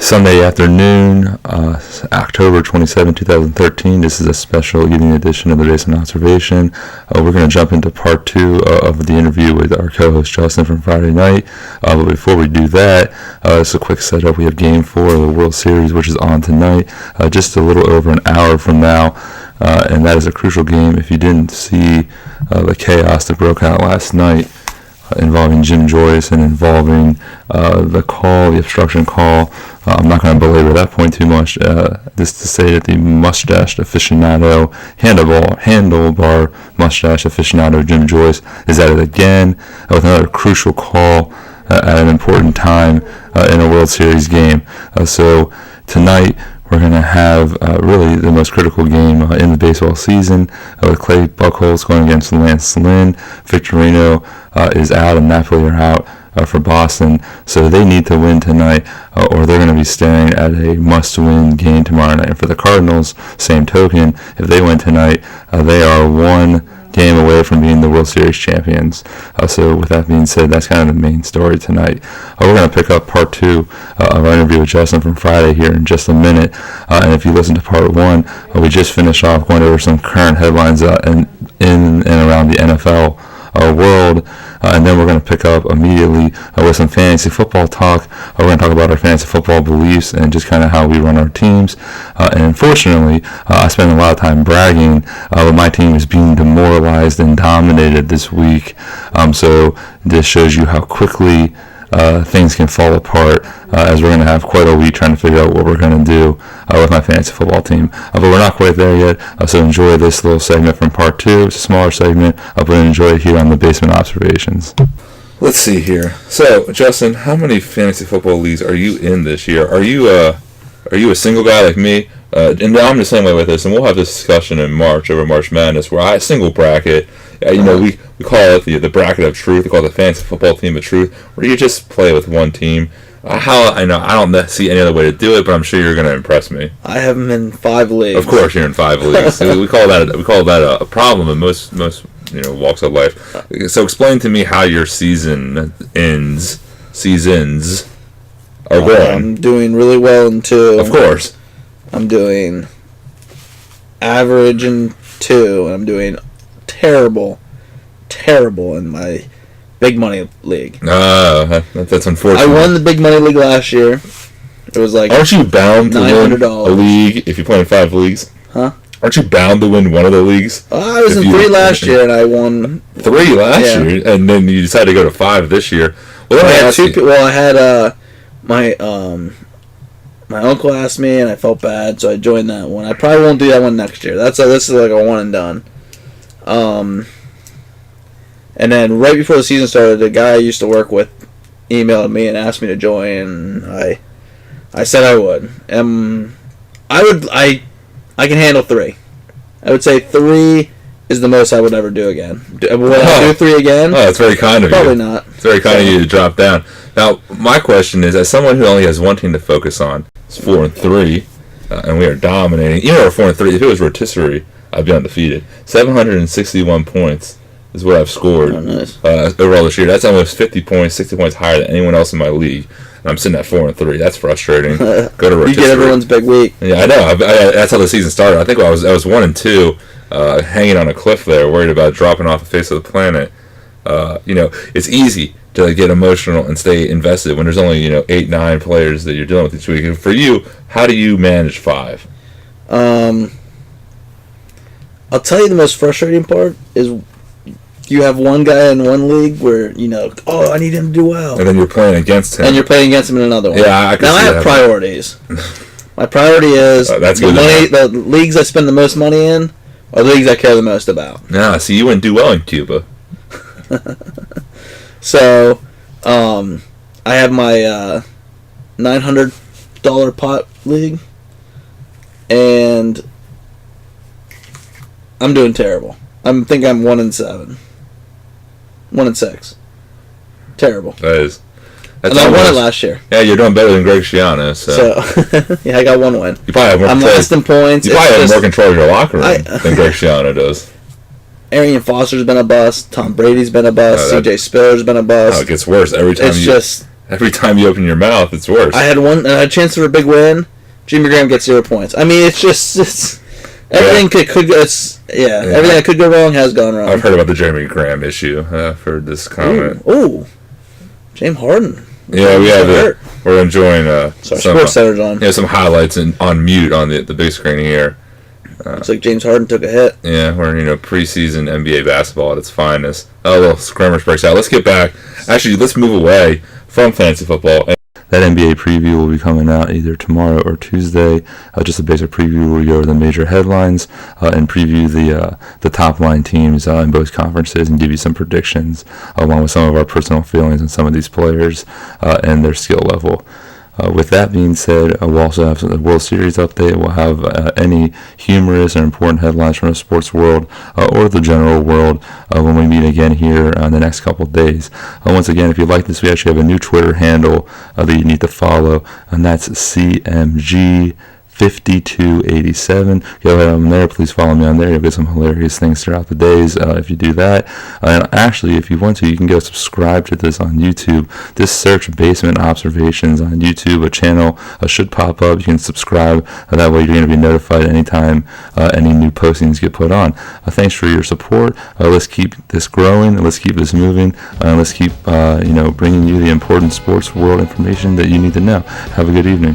Sunday afternoon, October 27, 2013. This is a special evening edition of the Basement Observation. We're going to jump into part two of the interview with our co-host Justin from Friday night. But before we do that, it's a quick setup. We have Game 4 of the World Series, which is on tonight, just a little over an hour from now. And that is a crucial game. If you didn't see the chaos that broke out last night involving Jim Joyce and involving the obstruction call, I'm not going to belabor that point too much. Just to say that the mustached aficionado, handlebar mustache aficionado Jim Joyce is at it again with another crucial call at an important time in a World Series game. So tonight we're going to have really the most critical game in the baseball season with Clay Buchholz going against Lance Lynn. Victorino is out and Napoli are out for Boston, so they need to win tonight or they're going to be staring at a must-win game tomorrow night. And for the Cardinals, same token, if they win tonight, they are one game away from being the World Series champions. So with that being said, that's kind of the main story tonight. We're going to pick up part two of our interview with Justin from Friday here in just a minute. And if you listen to part one, we just finished off going over some current headlines in and around the NFL world. And then we're going to pick up immediately with some fantasy football talk. We're going to talk about our fantasy football beliefs and just kind of how we run our teams. And unfortunately, I spend a lot of time bragging, but my team is being demoralized and dominated this week. So this shows you how quickly things can fall apart as we're going to have quite a week trying to figure out what we're going to do with my fantasy football team. But we're not quite there yet, so enjoy this little segment from part two. It's a smaller segment, but enjoy it here on the Basement Observations. Let's see here. So, Justin, how many fantasy football leagues are you in this year? Are you a single guy like me? And I'm the same way with this, and we'll have this discussion in March over March Madness, where I single bracket. We call it the bracket of truth. We call it the fantasy football team of truth, where you just play with one team. I don't see any other way to do it, but I'm sure you're going to impress me. I have them in 5 leagues. Of course, you're in 5 leagues. we call that a problem in most walks of life. So explain to me how your seasons are going. I'm doing really well in 2. Of course. I'm doing average in 2, and I'm doing terrible in my big money league. That's unfortunate. I won the big money league last year. It was like aren't you bound to win a league if you play in 5 leagues? Huh? Aren't you bound to win one of the leagues? I was in 3 last year, and I won 3 last year, and then you decided to go to 5 this year. Well, I had my uncle asked me, and I felt bad, so I joined that one. I probably won't do that one next year. This is like a one and done. And then right before the season started, the guy I used to work with emailed me and asked me to join. I said I would. I can handle 3. I would say 3 is the most I would ever do again. Would I do 3 again? Oh, that's very kind of you. Probably not. It's very kind of you to drop down. Now, my question is, as someone who only has one team to focus on, it's 4-3, and we are dominating. Even if we're 4-3, if it was rotisserie, I'd be undefeated. 761 points is what I've scored overall this year. That's almost 50 points, 60 points higher than anyone else in my league. And I'm sitting at 4-3. That's frustrating. Go to rotisserie. You get everyone's big week. Yeah, I know. That's how the season started. I think I was 1-2, hanging on a cliff there, worried about dropping off the face of the planet. It's easy to get emotional and stay invested when there's only 8-9 players that you're dealing with each week. And for you, how do you manage 5? I'll tell you the most frustrating part is you have one guy in one league where I need him to do well, and then you're playing against him, in another one. Yeah, I have priorities. My priority is the leagues I spend the most money in are the leagues I care the most about. Yeah, see, you wouldn't do well in Cuba. So, I have my $900 pot league, and I'm doing terrible. I think I'm 1-7, 1-6. Terrible. That's and I won it last year. Yeah, you're doing better than Greg Schiano. So yeah, I got 1 win. You probably have more. I'm last in points. You probably have more control of your locker room than Greg Schiano does. Arian Foster's been a bust. Tom Brady's been a bust. C.J. Spiller's been a bust. Oh, it gets worse every time. every time you open your mouth, it's worse. I had a chance for a big win. Jimmy Graham gets 0 points. I mean, it's everything could go. Everything that could go wrong has gone wrong. I've heard about the Jeremy Graham issue for this comment. Ooh, James Harden. Yeah, we're enjoying Sorry, Sports Center, John. Yeah, some highlights on mute on the big screen here. Looks like James Harden took a hit. Yeah, we're preseason NBA basketball at its finest. Oh, well, Scrimmage breaks out. Let's get back. Actually, let's move away from fantasy football. That NBA preview will be coming out either tomorrow or Tuesday. Just a basic preview where we go over the major headlines and preview the top line teams in both conferences and give you some predictions along with some of our personal feelings on some of these players and their skill level. With that being said, we'll also have the World Series update. We'll have any humorous or important headlines from the sports world or the general world when we meet again here in the next couple of days. Once again, if you like this, we actually have a new Twitter handle that you need to follow, and that's CMG5287. Go ahead on there. Please follow me on there. You'll get some hilarious things throughout the days if you do that. And actually, if you want to, you can go subscribe to this on YouTube. Just search Basement Observations on YouTube. A channel should pop up. You can subscribe. That way you're going to be notified anytime any new postings get put on. Thanks for your support. Let's keep this growing. Let's keep this moving. Let's keep bringing you the important sports world information that you need to know. Have a good evening.